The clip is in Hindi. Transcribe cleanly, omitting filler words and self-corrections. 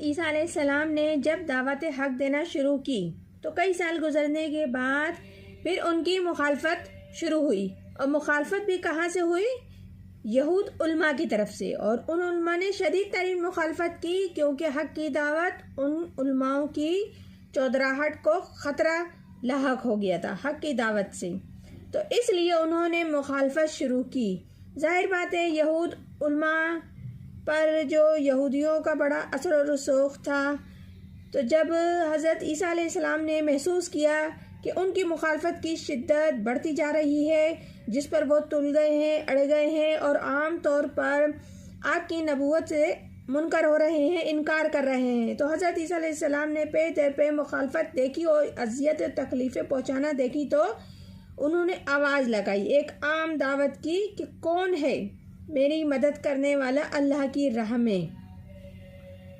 ईसा अलैहिस्सलाम ने जब दावत हक़ देना शुरू की तो कई साल गुजरने के बाद फिर उनकी मुखालफत शुरू हुई। और मुखालफत भी कहाँ से हुई? यहूद उलमा की तरफ से। और उन उलमा ने शदीद तरीन मुखालफत की क्योंकि हक़ की दावत उन उलमाओं की चौधराहट को ख़तरा लाहक हो गया था हक़ की दावत से। तो इसलिए उन्होंने मुखालफत शुरू की। ज़ाहिर बात है यहूद उलमा पर जो यहूदियों का बड़ा असर और रसूख था। तो जब हज़रत ईसा अलैहिस्सलाम ने महसूस किया कि उनकी मुखालफत की शिद्दत बढ़ती जा रही है, जिस पर वो तुल गए हैं, अड़ गए हैं और आम तौर पर आपकी नबूवत से मुनकर हो रहे हैं, इनकार कर रहे हैं, तो हज़रत ईसा अलैहिस्सलाम ने पे दर पे मुखालफत देखी और अज़ियत तकलीफ़ें पहुँचाना देखी तो उन्होंने आवाज़ लगाई एक आम दावत की कि कौन है मेरी मदद करने वाला अल्लाह की राह में।